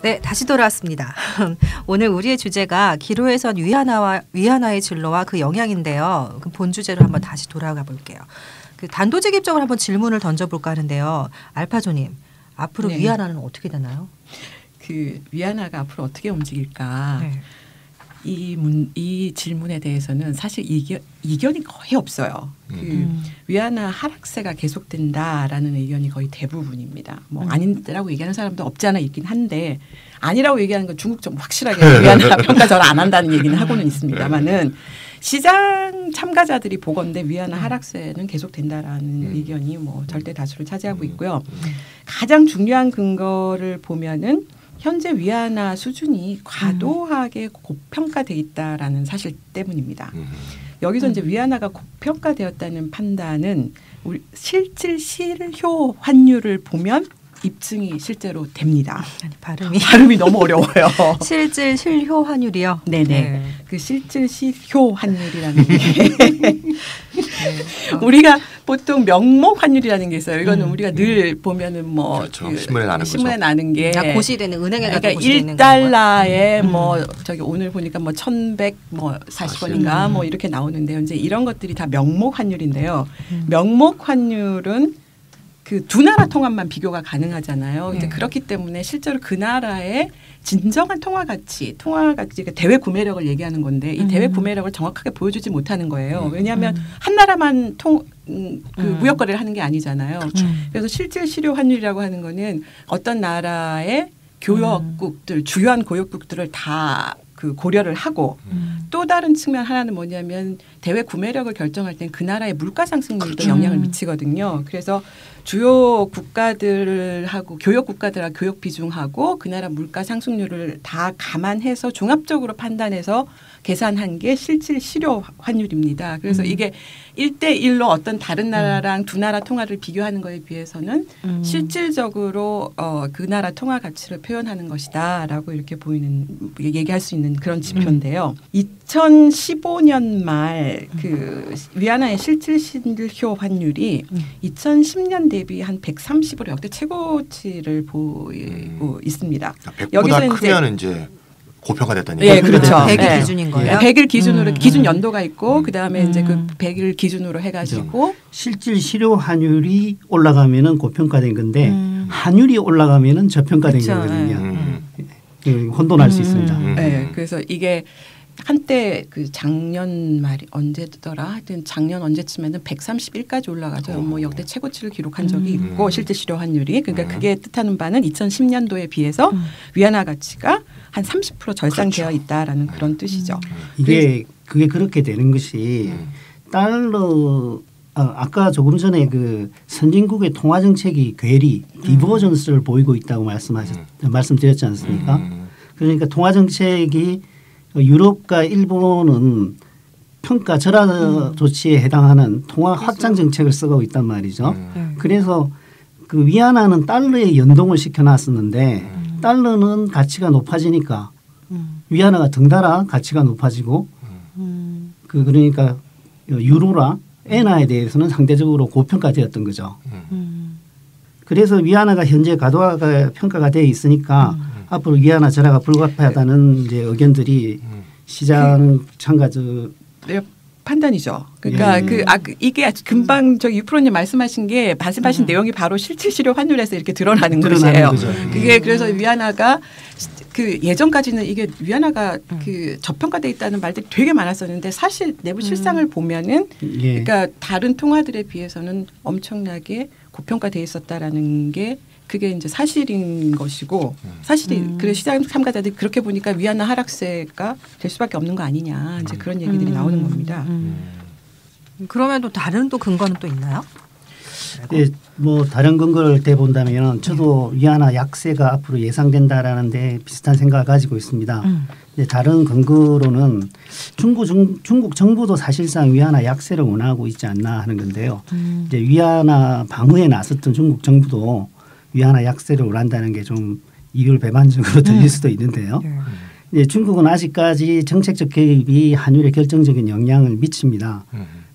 네, 다시 돌아왔습니다. 오늘 우리의 주제가 기로에선 위안화의 진로와 그 영향인데요. 그 본 주제로 한번 다시 돌아가 볼게요. 그 단도직입적으로 한번 질문을 던져볼까 하는데요. 알파조님, 앞으로 네. 위안화는 어떻게 되나요? 그 위안화가 앞으로 어떻게 움직일까? 네. 이 질문에 대해서는 사실 이견이 거의 없어요. 그 위안화 하락세가 계속된다라는 의견이 거의 대부분입니다. 뭐 아니라고 얘기하는 사람도 없지 않아 있긴 한데 아니라고 얘기하는 건 중국 좀 확실하게 위안화 평가 잘 안 한다는 얘기는 하고는 있습니다만은 시장 참가자들이 보건대 위안화 하락세는 계속된다라는 의견이 뭐 절대 다수를 차지하고 있고요. 가장 중요한 근거를 보면은 현재 위안화 수준이 과도하게 고평가돼 있다라는 사실 때문입니다. 여기서 이제 위안화가 고평가되었다는 판단은 우리 실질 실효 환율을 보면 입증이 실제로 됩니다. 아니, 발음이 너무 어려워요. 실질 실효 환율이요? 네네. 네. 그 실질 실효 환율이라는 게 우리가 보통 명목 환율이라는 게 있어요. 이거는 우리가 늘 보면은 뭐 그렇죠. 그 신문에 나는 게 고시되는 은행에 가서 그러니까 고시되는 1달러에 뭐 저기 오늘 보니까 뭐 1,140원인가 뭐 이렇게 나오는데요. 이제 이런 것들이 다 명목 환율인데요. 명목 환율은 그 두 나라 통합만 비교가 가능하잖아요. 이제 그렇기 때문에 실제로 그 나라의 진정한 통화 가치, 그러니까 대외 구매력을 얘기하는 건데 이 대외 구매력을 정확하게 보여주지 못하는 거예요. 왜냐하면 한 나라만 그 무역 거래를 하는 게 아니잖아요. 그래서 실질 실효 환율이라고 하는 거는 어떤 나라의 교역국들, 주요한 교역국들을 다 그 고려를 하고 또 다른 측면 하나는 뭐냐면 대외 구매력을 결정할 땐 그 나라의 물가 상승률도 그렇죠. 영향을 미치거든요. 그래서 주요 국가들하고 교역 국가들하고 교역 비중하고 그 나라 물가 상승률을 다 감안해서 종합적으로 판단해서 계산한 게 실질 실효 환율입니다. 그래서 이게 1대1로 어떤 다른 나라랑 두 나라 통화를 비교하는 거에 비해서는 실질적으로 그 나라 통화 가치를 표현하는 것이다라고 이렇게 얘기할 수 있는 그런 지표인데요. 2015년 말 그 위안화의 실질 실효 환율이 2010년 대비 한 130으로 역대 최고치를 보이고 있습니다. 100보다 크면 이제 고평가됐다는 예, 얘기죠. 그렇죠. 100일 기준인 거예요? 100일 기준으로 기준 연도가 있고 그다음에 이제 그 100일 기준으로 해가지고 실질 실효 환율이 올라가면은 고평가된 건데 환율이 올라가면은 저평가된 그렇죠. 거거든요. 혼돈할 수 있습니다. 네, 그래서 이게 한때 그 작년 말이 언제더라? 하여튼 작년 언제쯤에는 131까지 올라가죠. 뭐 역대 최고치를 기록한 적이 있고 실제 실효 환율이 그러니까 그게 뜻하는 바는 2010년도에 비해서 위안화 가치가 한 30% 절상되어 있다라는 그런 뜻이죠. 이게 그게 그렇게 되는 것이 달러 아까 조금 전에 그 선진국의 통화 정책이 괴리 디버전스를 보이고 있다고 말씀드렸지 않습니까? 그러니까 통화 정책이 유럽과 일본은 평가 절하 조치에 해당하는 통화 확장 정책을 쓰고 있단 말이죠. 그래서 그 위안화는 달러에 연동을 시켜놨었는데 달러는 가치가 높아지니까 위안화가 덩달아 가치가 높아지고 그러니까 유로라 엔화에 대해서는 상대적으로 고평가되었던 거죠. 그래서 위안화가 현재 과도하게 평가가 되어 있으니까 앞으로 위안화 절하가 불가피하다는 이제 의견들이 시장 참가자 판단이죠. 그러니까 이게 금방 저 유프로님 말씀하신 내용이 바로 실질 실효 환율에서 이렇게 드러나는 것이에요. 그게 그래서 위안화가 그 예전까지는 이게 위안화가 그 저평가돼 있다는 말들이 되게 많았었는데 사실 내부 실상을 보면은 그러니까 다른 통화들에 비해서는 엄청나게 고평가돼 있었다라는 게 그게 이제 사실인 것이고 사실이 그래 시장 참가자들이 그렇게 보니까 위안화 하락세가 될 수밖에 없는 거 아니냐 이제 그런 얘기들이 나오는 겁니다. 그러면 또 다른 또 근거는 또 있나요? 네, 뭐 다른 근거를 대본다면 저도 위안화 약세가 앞으로 예상된다라는데 비슷한 생각을 가지고 있습니다. 다른 근거로는 중국 정부도 사실상 위안화 약세를 원하고 있지 않나 하는 건데요. 이제 위안화 방어에 나섰던 중국 정부도 위안화 약세를 원한다는 게 좀 이율배반적으로 들릴 수도 있는데요. 이제 중국은 아직까지 정책적 개입이 환율에 결정적인 영향을 미칩니다.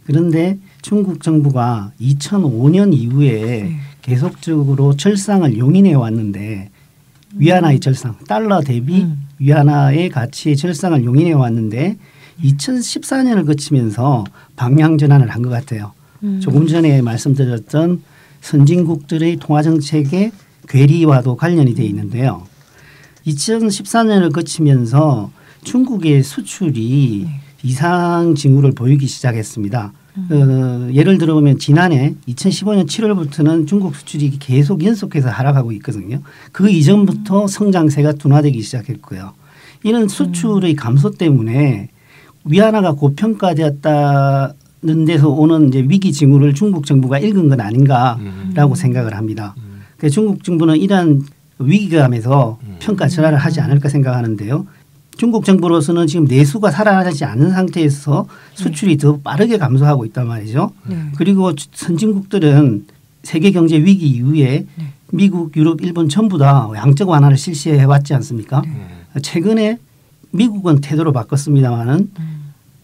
그런데 중국 정부가 2005년 이후에 계속적으로 철상을 용인해 왔는데 위안화의 절상, 달러 대비 위안화의 가치의 절상을 용인해 왔는데 2014년을 거치면서 방향 전환을 한 것 같아요. 조금 전에 말씀드렸던 선진국들의 통화 정책의 괴리와도 관련이 되어 있는데요. 2014년을 거치면서 중국의 수출이 이상 징후를 보이기 시작했습니다. 예를 들어보면 지난해 2015년 7월부터는 중국 수출이 계속 연속해서 하락하고 있거든요. 그 이전부터 성장세가 둔화되기 시작했고요. 이런 수출의 감소 때문에 위안화가 고평가되었다는 데서 오는 이제 위기 징후를 중국 정부가 읽은 건 아닌가라고 생각을 합니다. 그래서 중국 정부는 이러한 위기감에서 평가 전환을 하지 않을까 생각하는데요. 중국 정부로서는 지금 내수가 살아나지 않는 상태에서 수출이 더 빠르게 감소하고 있단 말이죠. 그리고 선진국들은 세계 경제 위기 이후에 미국, 유럽, 일본 전부 다 양적 완화를 실시해 왔지 않습니까? 최근에 미국은 태도를 바꿨습니다마는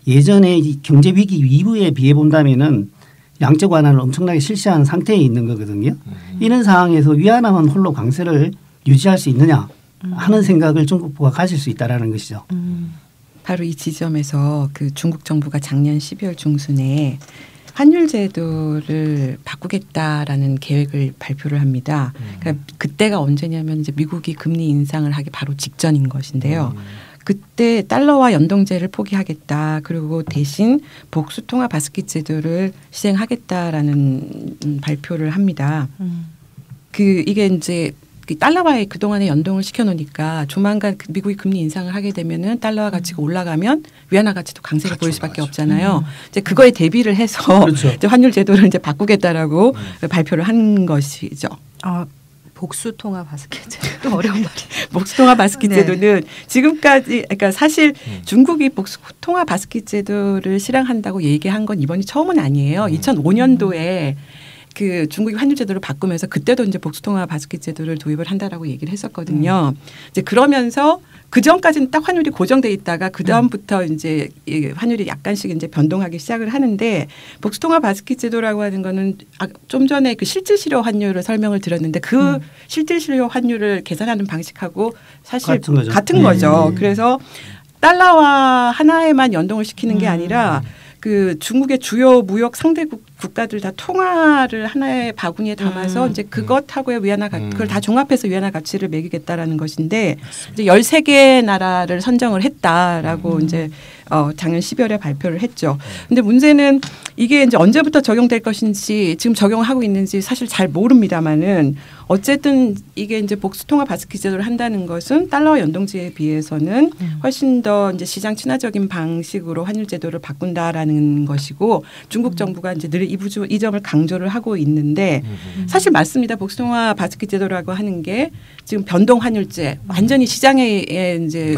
예전에 경제 위기 이후에 비해 본다면은 양적 완화를 엄청나게 실시한 상태에 있는 거거든요. 이런 상황에서 위안화만 홀로 강세를 유지할 수 있느냐 하는 생각을 중국부가 가질 수 있다라는 것이죠. 바로 이 지점에서 그 중국 정부가 작년 12월 중순에 환율 제도를 바꾸겠다라는 계획을 발표를 합니다. 그러니까 그때가 언제냐면 이제 미국이 금리 인상을 하기 바로 직전인 것인데요. 그때 달러와 연동제를 포기하겠다. 그리고 대신 복수통화 바스켓 제도를 시행하겠다라는 발표를 합니다. 이게 이제 달러와의 그동안의 연동을 시켜놓으니까 조만간 미국이 금리 인상을 하게 되면은 달러화 가치가 올라가면 위안화 가치도 강세가 보일 수밖에 없잖아요. 이제 그거에 대비를 해서 그렇죠. 이제 환율 제도를 이제 바꾸겠다라고 발표를 한 것이죠. 복수통화 바스켓 제도 어려운 말이. 복수통화 바스켓 제도는 지금까지 그러니까 사실 중국이 복수통화 바스켓 제도를 실행한다고 얘기한 건 이번이 처음은 아니에요. 2005년도에 그 중국이 환율 제도를 바꾸면서 그때도 이제 복수통화 바스켓 제도를 도입을 한다라고 얘기를 했었거든요. 이제 그러면서 그 전까지는 딱 환율이 고정돼 있다가 그 다음부터 이제 환율이 약간씩 이제 변동하기 시작을 하는데 복수통화 바스켓 제도라고 하는 거는 좀 전에 그 실질실효 환율을 설명을 드렸는데 그 실질실효 환율을 계산하는 방식하고 사실 같은 거죠. 그래서 달러와 하나에만 연동을 시키는 게 아니라 그 중국의 주요 무역 상대국 국가들 다 통화를 하나의 바구니에 담아서 이제 그것하고의 위안화 그걸 다 종합해서 위안화 가치를 매기겠다라는 것인데 이제 13개 나라를 선정을 했다라고 이제 작년 12월에 발표를 했죠. 근데 문제는 이게 이제 언제부터 적용될 것인지 지금 적용을 하고 있는지 사실 잘 모릅니다만은 어쨌든 이게 이제 복수통화 바스켓 제도를 한다는 것은 달러 연동제에 비해서는 훨씬 더 이제 시장 친화적인 방식으로 환율 제도를 바꾼다라는 것이고 중국 정부가 이제 늘 이 점을 강조를 하고 있는데 사실 맞습니다. 복수통화 바스켓 제도라고 하는 게 지금 변동 환율제 완전히 시장에 이제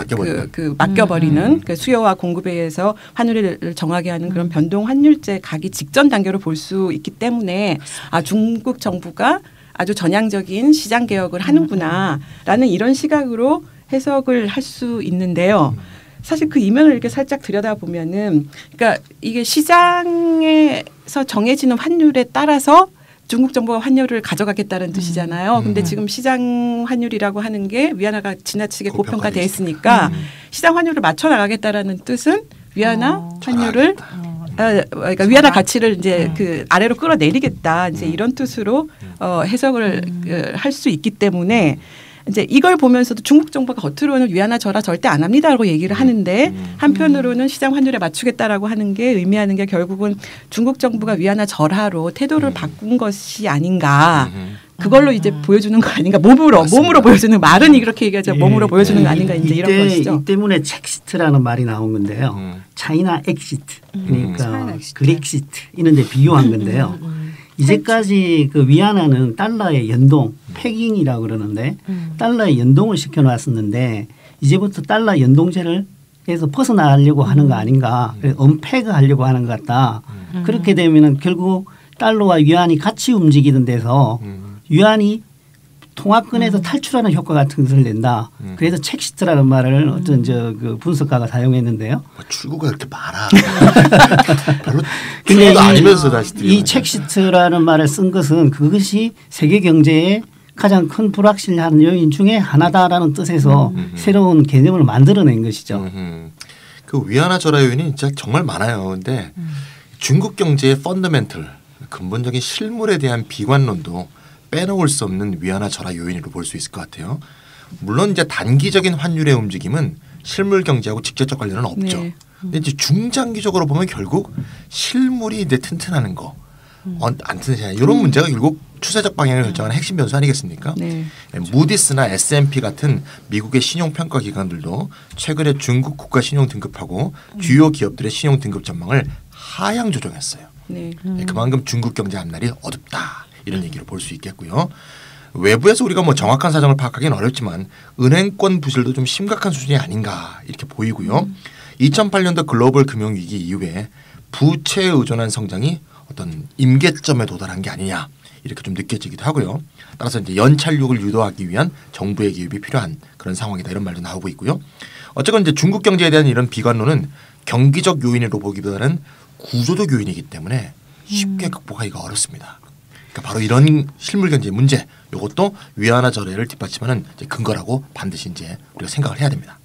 맡겨버리는 그 수요와 공급에 의해서 환율을 정하게 하는 그런 변동 환율제 가기 직전 단계로 볼 수 있기 때문에 중국 정부가 아주 전향적인 시장 개혁을 하는구나라는 이런 시각으로 해석을 할 수 있는데요. 사실 그 이면을 이렇게 살짝 들여다보면은 그러니까 이게 시장에서 정해지는 환율에 따라서 중국 정부가 환율을 가져가겠다는 뜻이잖아요. 근데 지금 시장 환율이라고 하는 게 위안화가 지나치게 고평가돼 있으니까 시장 환율을 맞춰 나가겠다라는 뜻은 위안화 환율을 그러니까 위안화 가치를 이제 그 아래로 끌어내리겠다 이제 이런 뜻으로 해석을 할 수 있기 때문에 이제 이걸 보면서도 중국 정부가 겉으로는 위안화 절하 절대 안 합니다라고 얘기를 하는데 한편으로는 시장 환율에 맞추겠다라고 하는 게 의미하는 게 결국은 중국 정부가 위안화 절하로 태도를 바꾼 것이 아닌가. 그걸로 이제 보여주는 거 아닌가. 몸으로 보여주는 말은 이렇게 얘기하죠. 몸으로 보여주는 거 아닌가 이제 이런 것이죠. 이 때문에 첵시트라는 말이 나온 건데요. 차이나 엑시트 그러니까 그렉시트 이런 데 비유한 건데요. 이제까지 그 위안화는 달러의 연동, 패깅이라고 그러는데 달러의 연동을 시켜놨었는데 이제부터 달러 연동제를 해서 벗어나려고 하는 거 아닌가. 언패그 하려고 하는 것 같다. 그렇게 되면 결국 달러와 위안이 같이 움직이는 데서 위안이 통화권에서 탈출하는 효과 같은 것을 낸다. 그래서 첵시트라는 말을 어떤 그 분석가가 사용했는데요. 출구가 이렇게 많아. 별로 출구도 아니면서 다시 이 첵시트라는 말을 쓴 것은 그것이 세계 경제의 가장 큰 불확실한 요인 중에 하나다라는 뜻에서 새로운 개념을 만들어낸 것이죠. 그 위안화 절하 요인이 진짜 정말 많아요. 근데 중국 경제의 펀더멘털 근본적인 실물에 대한 비관론도 빼놓을 수 없는 위안화 절하 요인으로 볼 수 있을 것 같아요. 물론 이제 단기적인 환율의 움직임은 실물 경제하고 직접적 관련은 없죠. 네. 근데 이제 중장기적으로 보면 결국 실물이 이제 튼튼하는 거, 안 튼튼하냐 이런 문제가 결국 추세적 방향을 결정하는 핵심 변수 아니겠습니까? 네. 무디스나 S&P 같은 미국의 신용 평가 기관들도 최근에 중국 국가 신용 등급하고 주요 기업들의 신용 등급 전망을 하향 조정했어요. 네. 그만큼 중국 경제 앞날이 어둡다 이런 얘기를 볼 수 있겠고요. 외부에서 우리가 뭐 정확한 사정을 파악하기는 어렵지만 은행권 부실도 좀 심각한 수준이 아닌가 이렇게 보이고요. 2008년도 글로벌 금융위기 이후에 부채에 의존한 성장이 어떤 임계점에 도달한 게 아니냐 이렇게 좀 느껴지기도 하고요. 따라서 이제 연착륙을 유도하기 위한 정부의 개입이 필요한 그런 상황이다 이런 말도 나오고 있고요. 어쨌건 이제 중국 경제에 대한 이런 비관론은 경기적 요인으로 보기보다는 구조적 요인이기 때문에 쉽게 극복하기가 어렵습니다. 그러니까 바로 이런 실물 경제 문제 이것도 위안화 절하를 뒷받침하는 이제 근거라고 반드시 이제 우리가 생각을 해야 됩니다.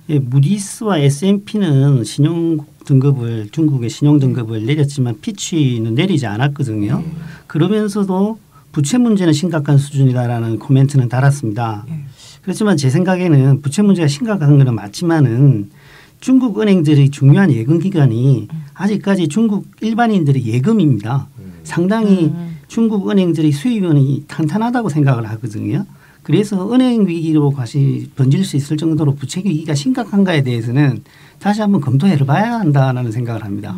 예, 무디스와 S&P는 신용 등급을 중국의 신용 등급을 내렸지만 피치는 내리지 않았거든요. 그러면서도 부채 문제는 심각한 수준이다라는 코멘트는 달았습니다. 그렇지만 제 생각에는 부채 문제가 심각한 것은 맞지만은 중국 은행들의 중요한 예금 기관이 아직까지 중국 일반인들의 예금입니다. 상당히 중국 은행들의 수입원이 탄탄하다고 생각을 하거든요. 그래서 은행 위기로 다시 번질 수 있을 정도로 부채 위기가 심각한가에 대해서는 다시 한번 검토해 봐야 한다는 생각을 합니다.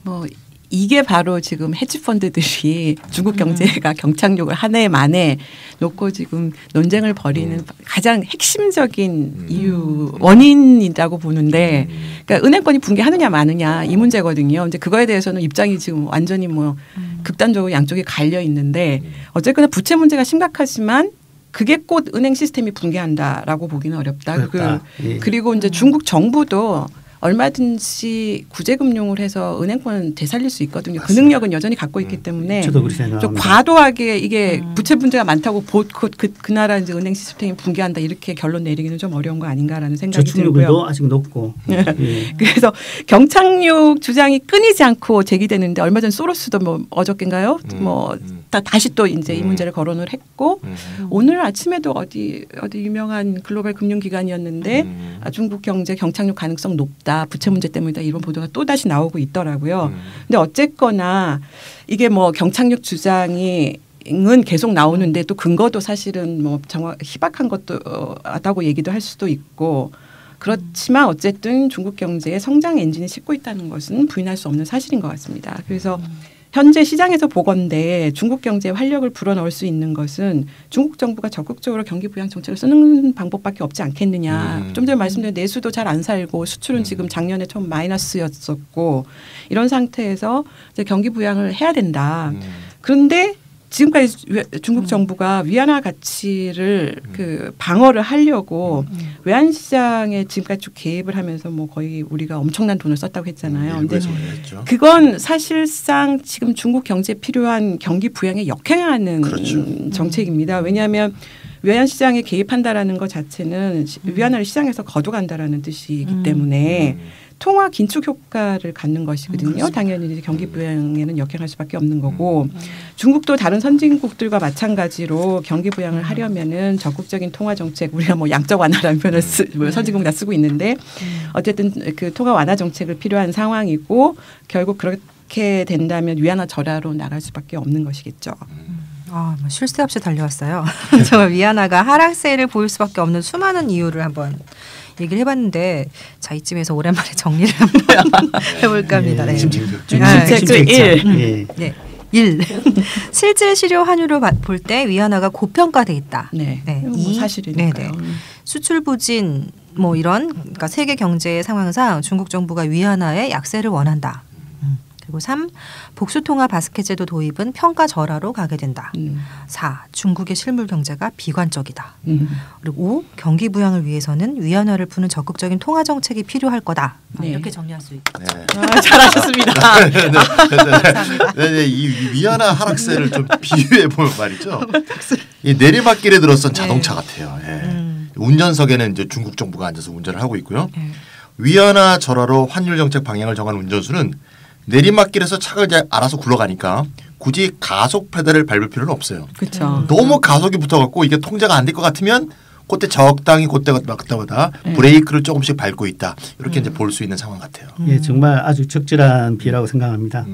뭐 이게 바로 지금 헤지펀드들이 중국 경제가 경착륙을 한 해 만에 놓고 지금 논쟁을 벌이는 가장 핵심적인 이유 원인이라고 보는데, 그러니까 은행권이 붕괴하느냐 마느냐 이 문제거든요. 이제 그거에 대해서는 입장이 지금 완전히 뭐 극단적으로 양쪽이 갈려 있는데 어쨌거나 부채 문제가 심각하지만 그게 곧 은행 시스템이 붕괴한다라고 보기는 어렵다. 예. 그리고 이제 중국 정부도 얼마든지 구제금융을 해서 은행권 되살릴 수 있거든요. 맞습니다. 그 능력은 여전히 갖고 있기 때문에 저도 그렇게 좀 생각합니다. 과도하게 이게 부채 문제가 많다고 그 나라 이제 은행 시스템이 붕괴한다 이렇게 결론 내리기는 좀 어려운 거 아닌가라는 생각이 저축률도 들고요. 아직 높고. 예. 그래서 경착륙 주장이 끊이지 않고 제기되는데 얼마 전 소로스도 뭐 어저께인가요? 뭐 다시 또 이제 이 문제를 거론을 했고 오늘 아침에도 어디 유명한 글로벌 금융기관이었는데 중국 경제 경착륙 가능성 높다. 부채 문제 때문이다. 이런 보도가 또 다시 나오고 있더라고요. 근데 어쨌거나 이게 뭐 경착륙 주장이 은 계속 나오는데 또 근거도 사실은 뭐 정확 희박한 것도 하다고 얘기도 할 수도 있고 그렇지만 어쨌든 중국 경제의 성장 엔진이 싣고 있다는 것은 부인할 수 없는 사실인 것 같습니다. 그래서 현재 시장에서 보건대 중국 경제에 활력을 불어넣을 수 있는 것은 중국 정부가 적극적으로 경기 부양 정책을 쓰는 방법밖에 없지 않겠느냐. 좀 전에 말씀드린 내수도 잘 안 살고 수출은 지금 작년에 처음 마이너스였었고 이런 상태에서 이제 경기 부양을 해야 된다. 그런데 지금까지 중국 정부가 위안화 가치를 그 방어를 하려고 외환 시장에 지금까지 쭉 개입을 하면서 뭐 거의 우리가 엄청난 돈을 썼다고 했잖아요. 근데 그건 사실상 지금 중국 경제에 필요한 경기 부양에 역행하는 그렇죠. 정책입니다. 왜냐하면 외환 시장에 개입한다라는 것 자체는 위안화를 시장에서 거둬간다라는 뜻이기 때문에 통화 긴축 효과를 갖는 것이거든요. 당연히 이제 경기 부양에는 역행할 수밖에 없는 거고 중국도 다른 선진국들과 마찬가지로 경기 부양을 하려면은 적극적인 통화 정책 우리가 뭐 양적 완화라는 표현을 선진국 다 쓰고 있는데 어쨌든 그 통화 완화 정책을 필요한 상황이고 결국 그렇게 된다면 위안화 절하로 나갈 수밖에 없는 것이겠죠. 뭐 쉴 새 없이 달려왔어요. 정말 위안화가 하락세를 보일 수밖에 없는 수많은 이유를 한번 얘기를 해봤는데 자 이쯤에서 오랜만에 정리를 한번 해볼까 합니다. 네. 정책 1. 네. 1. 실질 실효 환율을 볼 때 위안화가 고평가돼 있다. 네. 뭐 2. 사실이니까요. 수출 부진 뭐 이런 그러니까 세계 경제의 상황상 중국 정부가 위안화의 약세를 원한다. 그리고 3. 복수통화 바스켓제도 도입은 평가 절하로 가게 된다. 4. 중국의 실물 경제가 비관적이다. 그리고 5. 경기 부양을 위해서는 위안화를 푸는 적극적인 통화 정책이 필요할 거다. 네. 이렇게 정리할 수 있겠죠. 네. 잘하셨습니다. 네, 이 위안화 하락세를 좀 비유해 보면 말이죠. 이 내리막길에 들어선 자동차 같아요. 예. 운전석에는 이제 중국 정부가 앉아서 운전을 하고 있고요. 위안화 절하로 환율 정책 방향을 정한 운전수는 내리막길에서 차가 이제 알아서 굴러가니까 굳이 가속 페달을 밟을 필요는 없어요. 그렇죠. 너무 가속이 붙어갖고 이게 통제가 안 될 것 같으면 그때 적당히 그때마다 브레이크를 조금씩 밟고 있다. 이렇게 이제 볼 수 있는 상황 같아요. 예, 정말 아주 적절한 비라고 생각합니다.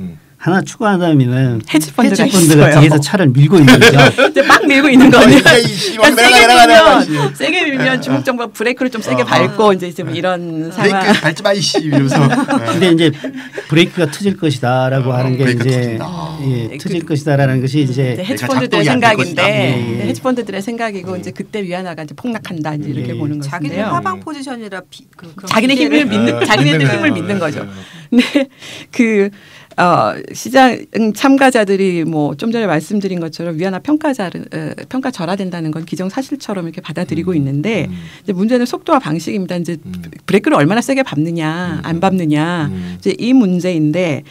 하나 추가하자면은 헤지펀드가 헤지펀드가 뒤에서 차를 밀고 있는 거죠. 이제 막 밀고 있는 거예요. 그러니까 세게 밀면 중국 정부가 브레이크를 좀 세게 밟고 이제 지금 이런 상황. 브레이크 밟지 마 이씨 이러면서. 근데 이제 브레이크가 터질 것이다라고 하는 게 브레이크가 이제 예, 터질 것이다라는 것이 이제 헤지펀드들의 작동이 안될 생각인데 것이다. 헤지펀드들의 생각이고 이제 그때 위안화가 이제 폭락한다 이제 이렇게 보는 자기들 것인데요. 하방 포지션이라 자기네 힘을 믿는 자기네들 힘을 믿는 거죠. 근데 그 시장 참가자들이 뭐 좀 전에 말씀드린 것처럼 위안화 평가 절하된다는 건 기정사실처럼 이렇게 받아들이고 있는데 이제 문제는 속도와 방식입니다. 이제 브레이크를 얼마나 세게 밟느냐 안 밟느냐 이제 이 문제인데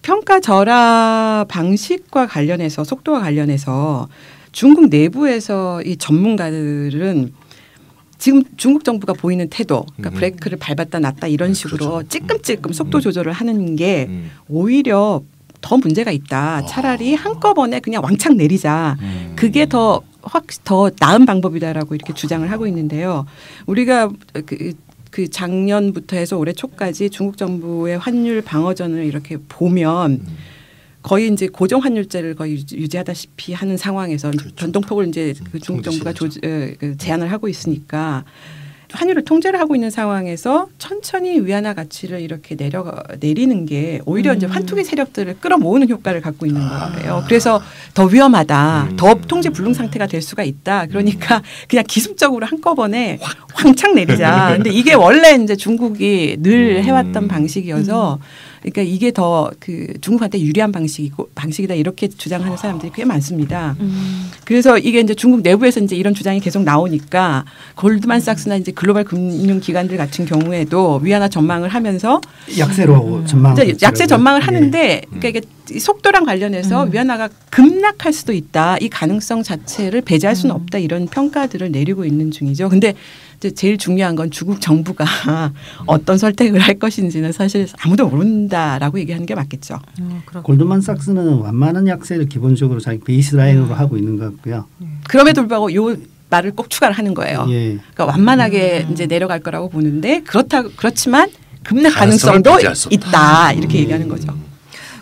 평가 절하 방식과 관련해서 속도와 관련해서 중국 내부에서 이 전문가들은 지금 중국 정부가 보이는 태도, 그러니까 브레이크를 밟았다 놨다 이런 식으로 그렇죠. 찌끔찌끔 속도 조절을 하는 게 오히려 더 문제가 있다. 차라리 한꺼번에 그냥 왕창 내리자. 그게 더 나은 방법이다라고 이렇게 주장을 하고 있는데요. 우리가 그 작년부터 해서 올해 초까지 중국 정부의 환율 방어전을 이렇게 보면 거의 이제 고정 환율제를 거의 유지하다시피 하는 상황에서 그렇죠. 변동폭을 이제 그 중국 정부가 제한을 하고 있으니까 환율을 통제를 하고 있는 상황에서 천천히 위안화 가치를 이렇게 내리는 게 오히려 이제 환투기 세력들을 끌어모으는 효과를 갖고 있는 거예요. 그래서 더 위험하다, 더 통제 불능 상태가 될 수가 있다. 그러니까 그냥 기습적으로 한꺼번에 왕창 내리자. 근데 이게 원래 이제 중국이 늘 해왔던 방식이어서. 그러니까 이게 더 그 중국한테 유리한 방식이다 이렇게 주장하는 사람들이 꽤 많습니다. 그래서 이게 이제 중국 내부에서 이제 이런 주장이 계속 나오니까 골드만삭스나 이제 글로벌 금융 기관들 같은 경우에도 위안화 전망을 하면서 약세로 약세 전망을 하는데 그러니까 이게 속도랑 관련해서 위안화가 급락할 수도 있다. 이 가능성 자체를 배제할 수는 없다. 이런 평가들을 내리고 있는 중이죠. 근데 제일 중요한 건 중국 정부가 어떤 선택을 할 것인지는 사실 아무도 모른다라고 얘기하는 게 맞겠죠. 골드만삭스는 완만한 약세를 기본적으로 자기 베이스라인으로 하고 있는 것 같고요. 그럼에도 불구하고 요 말을 꼭 추가를 하는 거예요. 예. 그러니까 완만하게 이제 내려갈 거라고 보는데 그렇지만 급락 가능성도 있다 이렇게 얘기하는 거죠.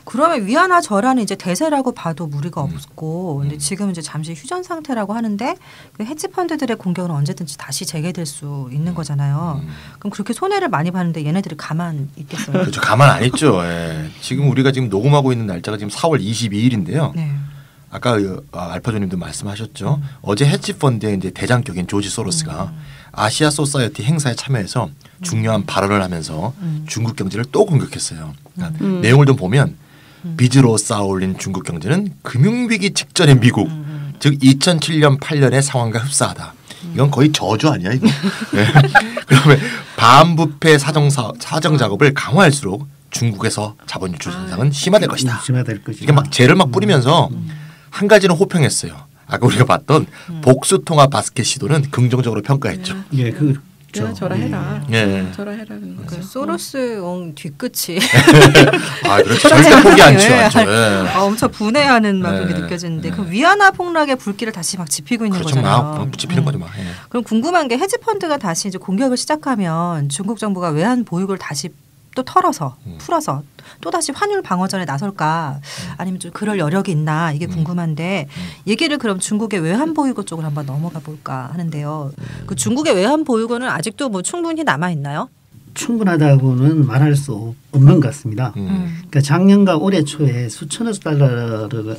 그러면 위안화 절하는 이제 대세라고 봐도 무리가 없고, 근데 지금 이제 잠시 휴전 상태라고 하는데 그 헤지 펀드들의 공격은 언제든지 다시 재개될 수 있는 거잖아요. 그럼 그렇게 손해를 많이 봤는데 얘네들이 가만 있겠어요? 그렇죠. 가만 안 있죠. 예. 지금 우리가 지금 녹음하고 있는 날짜가 지금 4월 22일인데요. 네. 아까 알파조님도 말씀하셨죠. 어제 헤지 펀드의 이제 대장격인 조지 소로스가 아시아 소사이어티 행사에 참여해서 중요한 발언을 하면서 중국 경제를 또 공격했어요. 그러니까 내용을 좀 보면. 빚으로 쌓아올린 중국 경제는 금융위기 직전의 미국, 즉 2007년 8년의 상황과 흡사하다. 이건 거의 저주 아니야 이거. 네. 그러면 반부패 사정 작업을 강화할수록 중국에서 자본 유출 현상은 심화될 것이다. 심화될 것이다. 이게 막 죄를 막 뿌리면서 한 가지는 호평했어요. 아까 우리가 봤던 복수통화 바스켓 시도는 긍정적으로 평가했죠. 예, 절하해라. 예. 절하해라는 거죠. 소로스 뒤끝이 아, 그렇죠. 절대 포기하지 않죠. 예. 엄청 분해하는 막 그렇게 네. 느껴지는데 그 위안화 폭락의 불길을 다시 막 지피고 있는 그렇죠. 거잖아요. 막 지피는 거죠, 막. 예. 그럼 궁금한 게 헤지 펀드가 다시 이제 공격을 시작하면 중국 정부가 외환 보유고를 다시 또 털어서 풀어서 또 다시 환율 방어전에 나설까 아니면 좀 그럴 여력이 있나 이게 궁금한데 얘기를 그럼 중국의 외환 보유고 쪽으로 한번 넘어가 볼까 하는데요. 그 중국의 외환 보유고는 아직도 뭐 충분히 남아 있나요? 충분하다고는 말할 수 없는 것 같습니다. 그러니까 작년과 올해 초에 수천억 달러를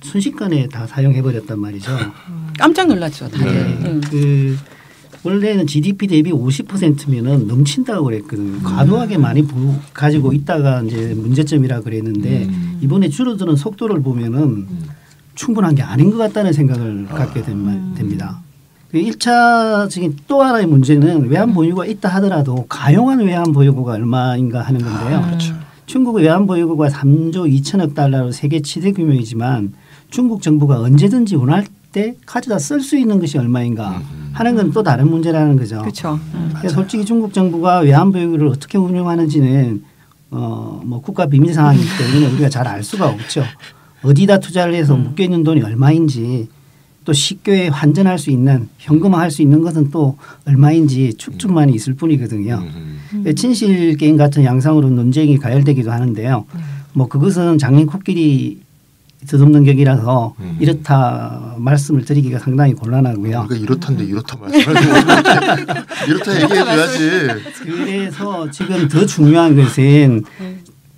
순식간에 다 사용해 버렸단 말이죠. 깜짝 놀랐죠. 다들. 그 원래는 GDP 대비 50%면은 넘친다고 그랬거든요. 과도하게 많이 가지고 있다가 이제 문제점이라 그랬는데 이번에 줄어드는 속도를 보면은 충분한 게 아닌 것 같다는 생각을 갖게 됩니다. 1차적인 또 하나의 문제는 외환 보유고가 있다 하더라도 가용한 외환 보유고가 얼마인가 하는 건데요. 그렇죠. 중국의 외환 보유고가 3조 2천억 달러로 세계 최대 규모이지만 중국 정부가 언제든지 원할 때 가져다 쓸 수 있는 것이 얼마인가 하는 건 또 다른 문제라는 거죠. 그렇죠. 그러니까 솔직히 중국 정부가 외환 보유고를 어떻게 운영하는지는 뭐 국가 비밀 상황이기 때문에 우리가 잘 알 수가 없죠. 어디다 투자를 해서 묶여 있는 돈이 얼마인지 또 쉽게 환전할 수 있는 현금화할 수 있는 것은 또 얼마인지 추측만이 있을 뿐이거든요. 친실 게임 같은 양상으로 논쟁이 가열되기도 하는데요. 뭐 그것은 장인 코끼리 더듬는 격이라서 이렇다 말씀을 드리기가 상당히 곤란하고요. 우리가 이렇다는데 이렇다 말씀을 이렇다 얘기해줘야지. 그래서 지금 더 중요한 것은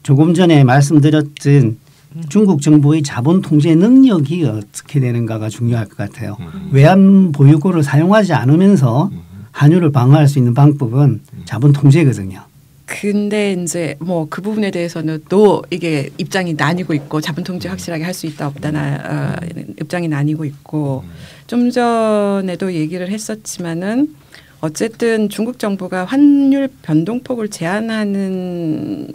조금 전에 말씀드렸던 중국 정부의 자본 통제 능력이 어떻게 되는가가 중요할 것 같아요. 외환 보유고를 사용하지 않으면서 환율을 방어할 수 있는 방법은 자본 통제거든요. 근데 이제 뭐 그 부분에 대해서는 또 이게 입장이 나뉘고 있고 자본 통제 확실하게 할 수 있다 없다나 입장이 나뉘고 있고 좀 전에도 얘기를 했었지만은 어쨌든 중국 정부가 환율 변동폭을 제한하는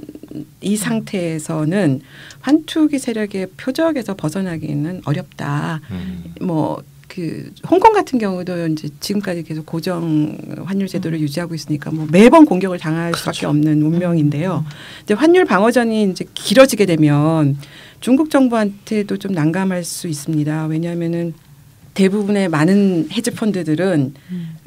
이 상태에서는 환투기 세력의 표적에서 벗어나기는 어렵다. 뭐 그 홍콩 같은 경우도 이제 지금까지 계속 고정 환율 제도를 유지하고 있으니까 뭐 매번 공격을 당할 그렇죠. 수밖에 없는 운명인데요. 이제 환율 방어전이 이제 길어지게 되면 중국 정부한테도 좀 난감할 수 있습니다. 왜냐하면은 대부분의 많은 헤지 펀드들은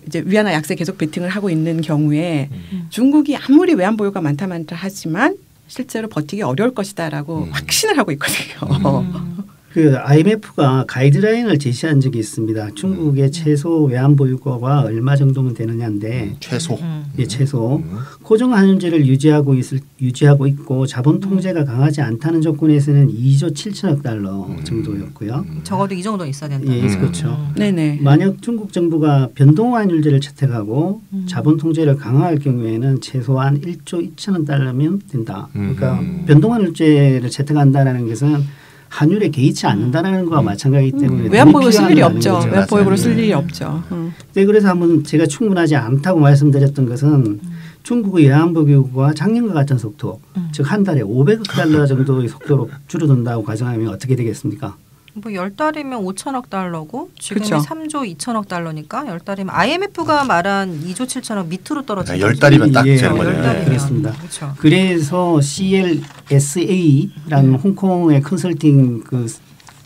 이제 위안화 약세 계속 베팅을 하고 있는 경우에 중국이 아무리 외환 보유가 많다 하지만 실제로 버티기 어려울 것이다라고 확신을 하고 있거든요. 그 IMF가 가이드라인을 제시한 적이 있습니다. 중국의 최소 외환 보유고가 얼마 정도면 되느냐인데 최소. 예, 최소 고정 환율제를 유지하고 있고 자본 통제가 강하지 않다는 조건에서는 2조 7천억 달러 정도였고요. 적어도 이 정도 있어야 된다. 예, 그렇죠. 네네. 만약 중국 정부가 변동 환율제를 채택하고 자본 통제를 강화할 경우에는 최소한 1조 2천억 달러면 된다. 그러니까 변동 환율제를 채택한다는 것은 환율에 개의치 않는다는 거와 마찬가지이기 때문에 외환 보유고 쓸 일이 없죠. 거죠. 외환 보유고로 쓸 일이 없죠. 네, 그래서 한번 제가 충분하지 않다고 말씀드렸던 것은 중국의 외환 보유고가 작년과 같은 속도, 즉 한 달에 500억 달러 정도의 속도로 줄어든다고 가정하면 어떻게 되겠습니까? 뭐 10달이면 5천억 달러고 지금이 그쵸. 3조 2천억 달러니까 10달이면 IMF가 말한 2조 7천억 밑으로 떨어지는 10달이면 딱 예, 되는 거죠. 10달이면. 그렇습니다. 그렇죠. 그래서 CLSA라는 홍콩의 컨설팅 그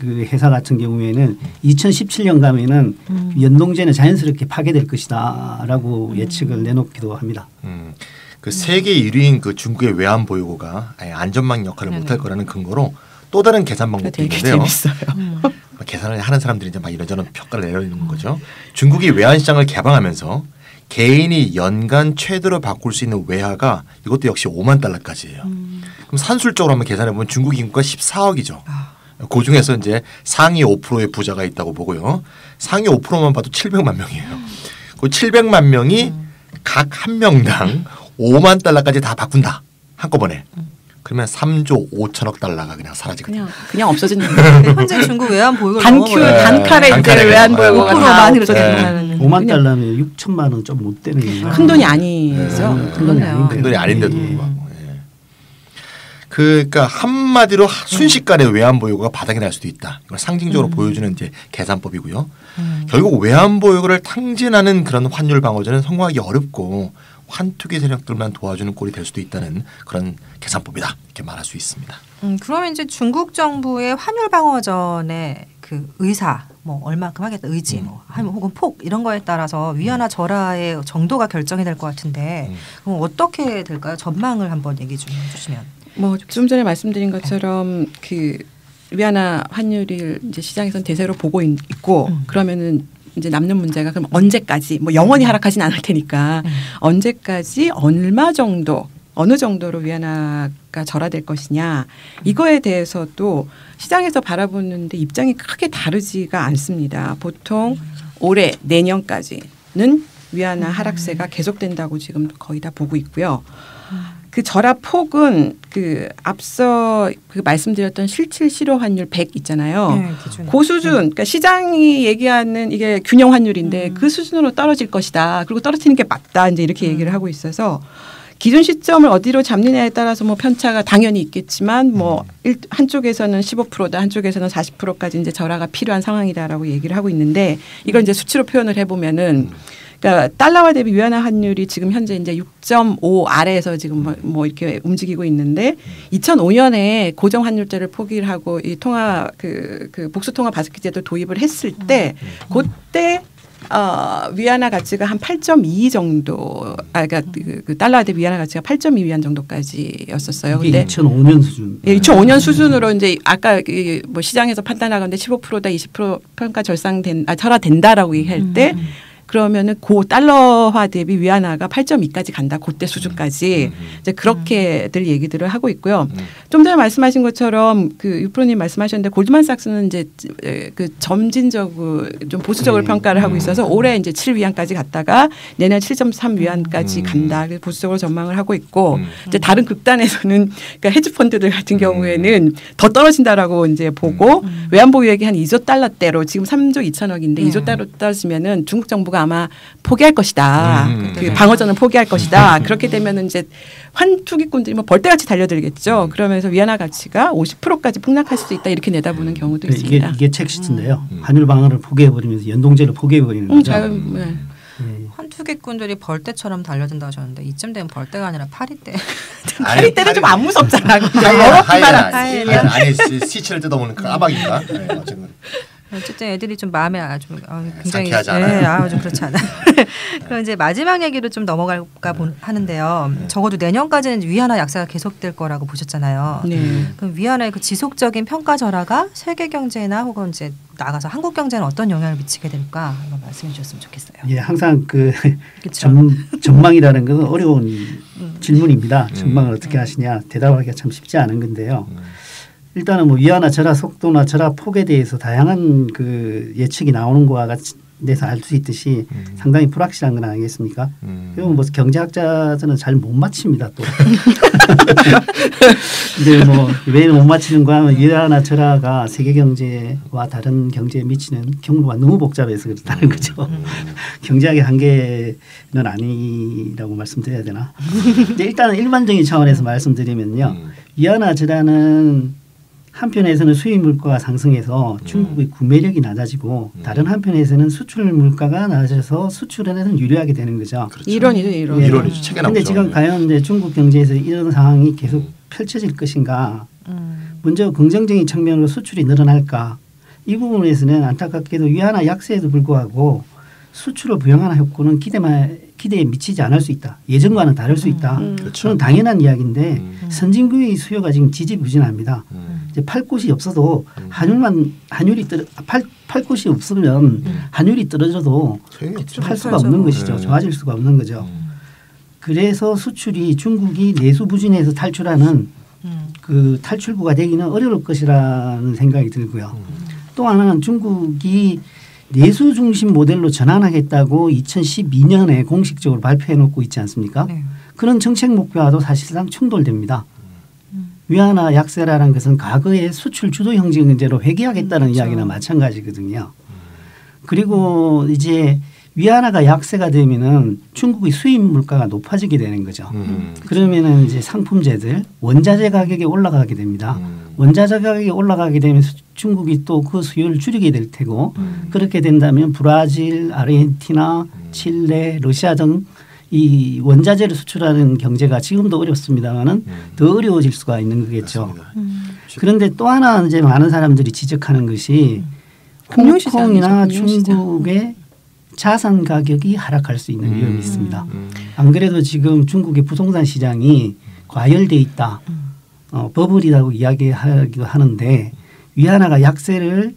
회사 같은 경우에는 2017년 가면은 연동제는 자연스럽게 파괴될 것이다라고 예측을 내놓기도 합니다. 그 세계 1위인 그 중국의 외환 보유고가 아예 안전망 역할을 못할 거라는 근거로 또 다른 계산 방법도 되게 있는데요. 재밌어요. 계산을 하는 사람들이 이제 막 이런저런 평가를 내려놓는 거죠. 중국이 외환 시장을 개방하면서 개인이 연간 최대로 바꿀 수 있는 외화가 이것도 역시 5만 달러까지예요. 그럼 산술적으로 한번 계산해 보면 중국 인구가 14억이죠. 그 중에서 이제 상위 5%의 부자가 있다고 보고요. 상위 5%만 봐도 700만 명이에요. 그 700만 명이 각 한 명당 5만 달러까지 다 바꾼다. 한꺼번에. 그러면 3조 5천억 달러가 그냥 사라지거든요. 그냥 없어지는 현재 중국 외환 보유고가 단칼에 이제 외환 보유고가 5%만 다 그렇게 5만 달러면 6천만 원 좀 못 되는 거예요. 큰 돈이 아니죠. 큰 돈이 아닌데. 큰 돈이 아닌데도 불구하고. 예. 그러니까 한마디로 순식간에 외환 보유고가 바닥이 날 수도 있다. 이걸 상징적으로 보여주는 이제 계산법이고요. 결국 외환 보유고를 탕진하는 그런 환율 방어전은 성공하기 어렵고 환투기 세력들만 도와주는 꼴이 될 수도 있다는 그런 계산법이다. 이렇게 말할 수 있습니다. 그러면 이제 중국 정부의 환율 방어전의 그 의사, 뭐 얼마큼 하겠다, 의지, 뭐 혹은 폭 이런 거에 따라서 위안화 절하의 정도가 결정이 될 것 같은데 그럼 어떻게 될까요? 전망을 한번 얘기 좀 해주시면. 뭐 좀 전에 말씀드린 것처럼 그 위안화 환율을 이제 시장에서는 대세로 보고 있고 그러면은 이제 남는 문제가 그럼 언제까지 뭐 영원히 하락하진 않을 테니까 언제까지 얼마 정도 어느 정도로 위안화가 절하될 것이냐 이거에 대해서도 시장에서 바라보는데 입장이 크게 다르지가 않습니다. 보통 올해 내년까지는 위안화 하락세가 계속된다고 지금 거의 다 보고 있고요. 그 절하 폭은 그 앞서 그 말씀드렸던 실질 실효 환율 100 있잖아요. 네, 그 수준, 그러니까 시장이 얘기하는 이게 균형 환율인데 그 수준으로 떨어질 것이다. 그리고 떨어지는 게 맞다. 이제 이렇게 얘기를 하고 있어서 기준 시점을 어디로 잡느냐에 따라서 뭐 편차가 당연히 있겠지만 뭐 한쪽에서는 15%다, 한쪽에서는 40%까지 이제 절하가 필요한 상황이다라고 얘기를 하고 있는데 이걸 이제 수치로 표현을 해보면은. 그러니까 달러화 대비 위안화 환율이 지금 현재 이제 6.5 아래에서 지금 뭐 이렇게 움직이고 있는데 2005년에 고정 환율제를 포기를 하고 이 통화 그 복수 통화 바스켓 제도 도입을 했을 때 그때 위안화 가치가 한 8.2 정도, 그러니까 그 달러화 대비 위안화 가치가 8.2 위안 정도까지였었어요. 이게 2005년 수준. 예, 2005년 수준으로 이제 아까 뭐 시장에서 판단하건데 15%다 20% 평가 절하된다라고 얘기할 때. 그러면은 고 달러화 대비 위안화가 8.2까지 간다. 그때 수준까지 이제 그렇게들 얘기들을 하고 있고요. 좀 전에 말씀하신 것처럼 그 유프로님 말씀하셨는데 골드만삭스는 이제 그 점진적으로 좀 보수적으로 평가를 하고 있어서 올해 이제 7위안까지 갔다가 내년 7.3위안까지 간다. 그래서 보수적으로 전망을 하고 있고 이제 다른 극단에서는 그러니까 헤지 펀드들 같은 경우에는 더 떨어진다라고 이제 보고 외환보유액이 한 2조 달러대로 지금 3조 2천억인데 2조 달러 떨어지면은 중국 정부가 아마 포기할 것이다. 그 방어전을 포기할 것이다. 그렇게 되면 이제 환투기꾼들이 뭐 벌떼같이 달려들겠죠. 그러면서 위안화 가치가 50%까지 폭락할 수도 있다. 이렇게 내다보는 경우도 있습니다. 이게 책시트인데요. 환율 방어를 포기해버리면서 연동제를 포기해버리는 거죠. 네. 환투기꾼들이 벌떼처럼 달려든다 하셨는데 이쯤 되면 벌떼가 아니라 파리떼. 파리떼는 좀 안 무섭잖아. 하이에나. 아니 시체를 뜯어먹는 까마귀인가? 네, 어쨌든 애들이 좀 마음에 굉장히 상쾌하지 않아요. 좀 그렇지 않아. 그럼 이제 마지막 얘기로 좀 넘어갈까 하는데요. 적어도 내년까지는 위안화 약세가 계속될 거라고 보셨잖아요. 그럼 위안화의 그 지속적인 평가 절하가 세계 경제나 혹은 이제 나가서 한국 경제는 어떤 영향을 미치게 될까 한번 말씀해 주셨으면 좋겠어요. 예, 항상 그 전망이라는 건 어려운 질문입니다. 전망을 어떻게 하시냐 대답하기가 참 쉽지 않은 건데요. 일단은 뭐 위안화 절하 속도나 절하 폭에 대해서 다양한 그 예측이 나오는 거와 같이 내서 알 수 있듯이 상당히 불확실한 건 아니겠습니까? 그리고 뭐 경제학자들은 잘 못 맞춥니다 또. 근데 뭐 왜 못 맞히는가 하면 위안화 절하가 세계 경제와 다른 경제에 미치는 경로가 너무 복잡해서 그렇다는 거죠. 경제학의 한계는 아니라고 말씀드려야 되나? 근데 일단은 일반적인 차원에서 말씀드리면요, 위안화 절하는 한편에서는 수입 물가가 상승해서 중국의 구매력이 낮아지고 다른 한편에서는 수출 물가가 낮아져서 수출에는 유리하게 되는 거죠. 그렇죠. 이론이죠. 이론이죠. 책에 나오죠. 그런데 지금 과연 이제 중국 경제에서 이런 상황이 계속 펼쳐질 것인가. 먼저 긍정적인 측면으로 수출이 늘어날까. 이 부분에서는 안타깝게도 위안화 약세에도 불구하고 수출을 부양하는 효과는 기대에 미치지 않을 수 있다. 예전과는 다를 수 있다. 그렇죠. 그건 당연한 이야기인데 선진국의 수요가 지금 지지부진합니다. 이제 팔 곳이 없어도 환율이 팔 곳이 없으면 환율이 떨어져도 팔 수가 없는 것이죠. 좋아질 수가 없는 거죠. 그래서 수출이 중국이 내수 부진에서 탈출하는 그 탈출구가 되기는 어려울 것이라는 생각이 들고요. 또 하나는 중국이 내수 중심 모델로 전환하겠다고 2012년에 공식적으로 발표해 놓고 있지 않습니까? 네. 그런 정책 목표와도 사실상 충돌됩니다. 위안화 약세라는 것은 과거의 수출 주도 경제로 회귀하겠다는 이야기나 마찬가지거든요. 그리고 이제 위안화가 약세가 되면은 중국의 수입 물가가 높아지게 되는 거죠. 그러면은 이제 상품재들 원자재 가격이 올라가게 됩니다. 원자재 가격이 올라가게 되면 중국이 또 그 수요를 줄이게 될 테고 그렇게 된다면 브라질, 아르헨티나, 칠레, 러시아 등 이 원자재를 수출하는 경제가 지금도 어렵습니다만은 더 어려워질 수가 있는 거겠죠. 그런데 또 하나 이제 많은 사람들이 지적하는 것이 홍콩이나 중국의 자산 가격이 하락할 수 있는 위험이 있습니다. 안 그래도 지금 중국의 부동산 시장이 과열돼 있다. 버블이라고 이야기하기도 하는데 위안화가 약세를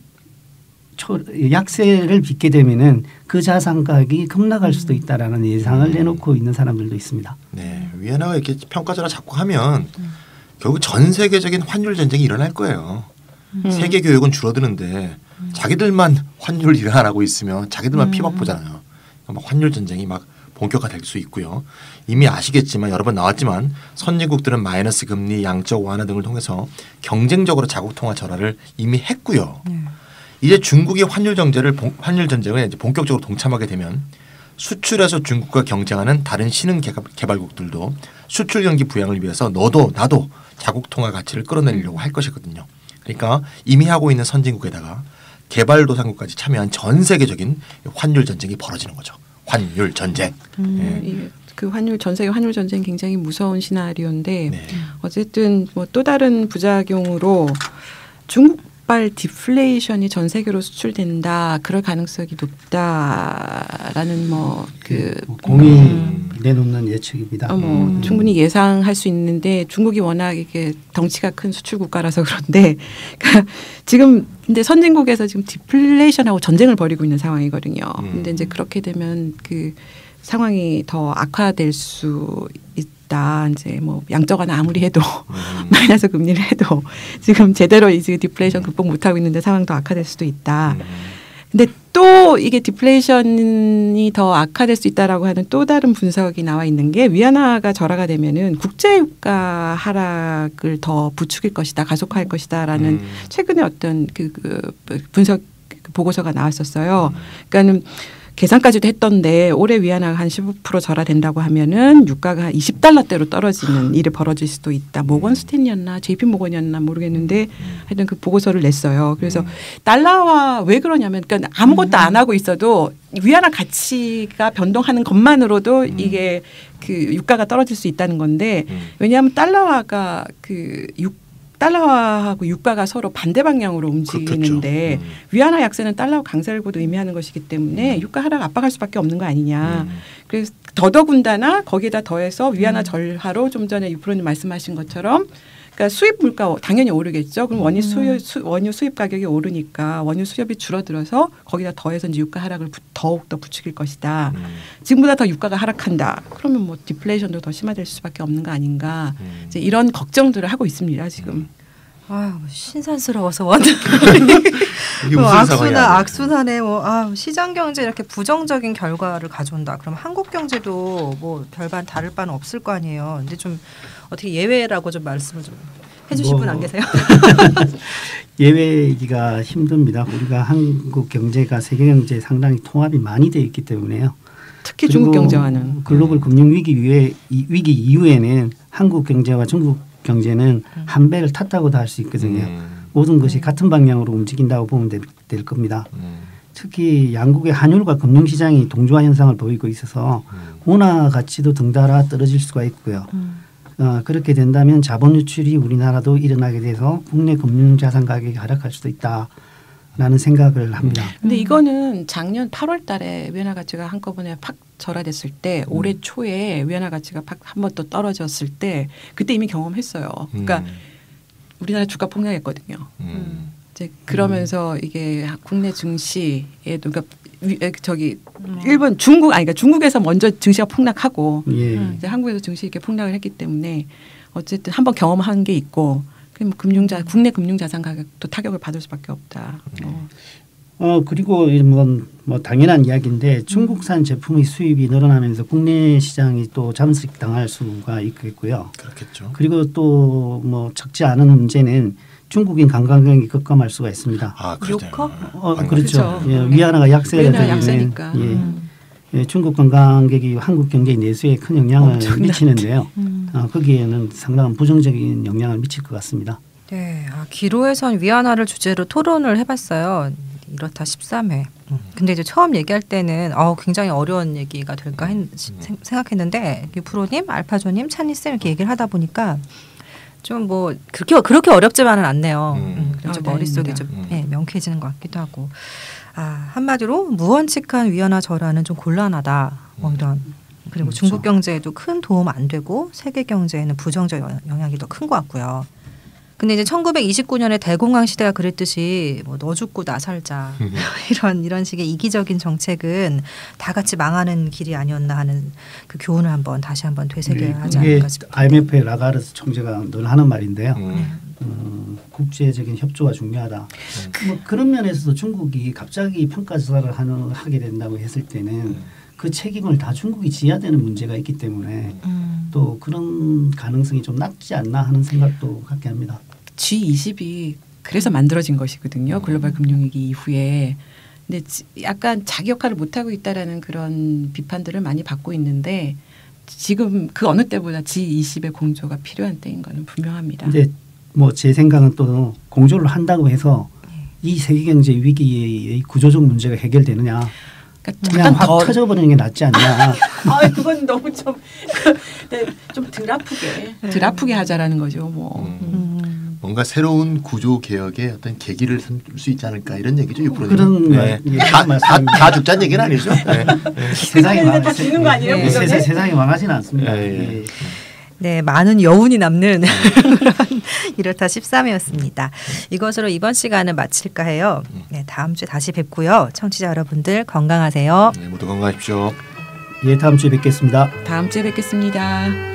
빚게 되면은 그 자산 가격이 급락할 수도 있다라는 예상을 내놓고 있는 사람들도 있습니다. 네, 위안화가 이렇게 평가절하 자꾸 하면 결국 전 세계적인 환율 전쟁이 일어날 거예요. 세계 교육은 줄어드는데 자기들만 환율 일을 안 하고 있으면 자기들만 피박 보잖아요. 막 환율 전쟁이 막 본격화될 수 있고요. 이미 아시겠지만 여러 번 나왔지만 선진국들은 마이너스 금리, 양적 완화 등을 통해서 경쟁적으로 자국 통화 절하를 이미 했고요. 이제 중국이 환율 전쟁에 이제 본격적으로 동참하게 되면 수출에서 중국과 경쟁하는 다른 신흥 개발국들도 수출 경기 부양을 위해서 너도 나도 자국 통화 가치를 끌어내려고 할 것이거든요. 그러니까 이미 하고 있는 선진국에다가 개발도상국까지 참여한 전 세계적인 환율 전쟁이 벌어지는 거죠. 환율 전쟁. 예. 그 전 세계 환율 전쟁 굉장히 무서운 시나리오인데 네. 어쨌든 뭐 또 다른 부작용으로 중국발 디플레이션이 전 세계로 수출된다. 그럴 가능성이 높다라는 공이 내놓는 예측입니다. 충분히 예상할 수 있는데 중국이 워낙 이게 덩치가 큰 수출 국가라서 그런데 그러니까 지금 근데 선진국에서 지금 디플레이션하고 전쟁을 벌이고 있는 상황이거든요. 근데 이제 그렇게 되면 그 상황이 더 악화될 수 있다. 이제 뭐 양적 완화 아무리 해도 마이너스 금리를 해도 지금 제대로 이제 디플레이션 극복 못하고 있는데 상황 더 악화될 수도 있다. 근데 또 이게 디플레이션이 더 악화될 수 있다라고 하는 또 다른 분석이 나와 있는 게 위안화가 절하가 되면은 국제유가 하락을 더 부추길 것이다, 가속화할 것이다라는 최근에 어떤 그 분석 보고서가 나왔었어요. 그러니까는 계산까지도 했던데 올해 위안화가 한 15% 절하된다고 하면은 유가가 한 $20대로 떨어지는 일이 벌어질 수도 있다. 모건 스탠리였나 JP 모건이었나 모르겠는데 하여튼 그 보고서를 냈어요. 그래서 달러화 왜 그러냐면 그러니까 아무것도 안 하고 있어도 위안화 가치가 변동하는 것만으로도 이게 그 유가가 떨어질 수 있다는 건데 왜냐하면 달러화가 달러화하고 유가가 서로 반대 방향으로 움직이는데 위안화 약세는 달러 강세를 고도 의미하는 것이기 때문에 유가 하락 압박할 수밖에 없는 거 아니냐. 그래서 더더군다나 거기에다 더해서 위안화 절하로 좀 전에 유프로님 말씀하신 것처럼 그러니까 수입 물가 당연히 오르겠죠. 그럼 원유 수입 가격이 오르니까 원유 수입이 줄어들어서 거기다 더해서 이제 유가 하락을 더욱 더 부추길 것이다. 지금보다 더 유가가 하락한다. 그러면 뭐 디플레이션도 더 심화될 수밖에 없는 거 아닌가. 이제 이런 걱정들을 하고 있습니다. 지금. 아유 신산스러워서 원. 이게 무슨 상황이야? 악순환에 시장 경제 이렇게 부정적인 결과를 가져온다. 그럼 한국 경제도 뭐 별반 다를 바는 없을 거 아니에요. 근데 좀 어떻게 예외라고 좀 말씀을 좀 해주실 분 안 계세요? 예외이기가 힘듭니다. 우리가 한국 경제가 세계 경제에 상당히 통합이 많이 되어 있기 때문에요. 특히 중국 경제와는 글로벌 금융 위기 이후에는 한국 경제와 중국 경제는 한 배를 탔다고도 할 수 있거든요. 모든 것이 같은 방향으로 움직인다고 보면 될 겁니다. 특히 양국의 환율과 금융시장이 동조화 현상을 보이고 있어서 원화 가치도 덩달아 떨어질 수가 있고요. 그렇게 된다면 자본 유출이 우리나라도 일어나게 돼서 국내 금융자산 가격이 하락할 수도 있다라는 생각을 합니다. 근데 이거는 작년 8월 달에 위안화 가치가 한꺼번에 팍 절하됐을 때 올해 초에 위안화 가치가 팍 한 번 또 떨어졌을 때 그때 이미 경험했어요. 그러니까 우리나라 주가 폭락했거든요. 이제 그러면서 이게 국내 증시에도 그러니까 일본 그러니까 중국에서 먼저 증시가 폭락하고 이제 한국에서 증시 이렇게 폭락을 했기 때문에 어쨌든 한번 경험한 게 있고 그럼 국내 금융자산 가격도 타격을 받을 수밖에 없다. 그리고 뭐 당연한 이야기인데 중국산 제품의 수입이 늘어나면서 국내 시장이 또 잠식 당할 수가 있겠고요. 그렇겠죠. 그리고 또 뭐 적지 않은 문제는 중국인 관광객이 급감할 수가 있습니다. 요커? 그렇죠. 예, 위안화가 약세니까. 중국 관광객이 한국 경제 내수에 큰 영향을 미치는데요. 거기에는 상당한 부정적인 영향을 미칠 것 같습니다. 네, 기로에선 위안화를 주제로 토론을 해봤어요. 이렇다 13회. 근데 이제 처음 얘기할 때는 굉장히 어려운 얘기가 될까 생각했는데 유프로님, 알파조님, 찬이쌤 이렇게 얘기를 하다 보니까 좀 뭐 그렇게 어렵지만은 않네요. 그래서 머릿속에 좀 명쾌해지는 것 같기도 하고. 한마디로 무원칙한 위안화 절하는 좀 곤란하다. 뭐 이런. 그리고 그렇죠. 중국 경제에도 큰 도움 안 되고 세계 경제에는 부정적 영향이 더 큰 것 같고요. 근데 이제 1929년에 대공황 시대가 그랬듯이 뭐 너 죽고 나 살자 이런 식의 이기적인 정책은 다 같이 망하는 길이 아니었나 하는 그 교훈을 다시 한번 되새겨야 하지 않을까 싶습니다. IMF의 라가르스 총재가 늘 하는 말인데요. 국제적인 협조가 중요하다. 뭐 그런 면에서도 중국이 갑자기 평가 조사를 하게 된다고 했을 때는 그 책임을 다 중국이 져야 되는 문제가 있기 때문에 또 그런 가능성이 좀 낮지 않나 하는 생각도 갖게 합니다. G20이 그래서 만들어진 것이거든요. 글로벌 금융위기 이후에. 근데 약간 자기 역할을 못하고 있다라는 그런 비판들을 많이 받고 있는데 지금 그 어느 때보다 G20의 공조가 필요한 때인 거는 분명합니다. 근데 뭐 제 생각은 또 공조를 한다고 해서 이 세계 경제 위기의 구조적 문제가 해결되느냐? 그러니까 그냥 확 터져버리는 게 낫지 않냐? 아, 그건 너무 좀 덜 아프게 하자라는 거죠. 뭐. 뭔가 새로운 구조 개혁의 어떤 계기를 삼을 수 있지 않을까 이런 얘기죠. 그런 다 죽자는 얘기는 아니죠. 네. 세상이 다 죽는 거 아니에요? 세상이 망하지는 않습니다. 네, 많은 여운이 남는 이렇다 13회였습니다. 이것으로 이번 시간을 마칠까 해요. 네, 다음 주에 다시 뵙고요. 청취자 여러분들 건강하세요. 네, 모두 건강하십시오. 예, 다음 주에 뵙겠습니다. 다음 주에 뵙겠습니다.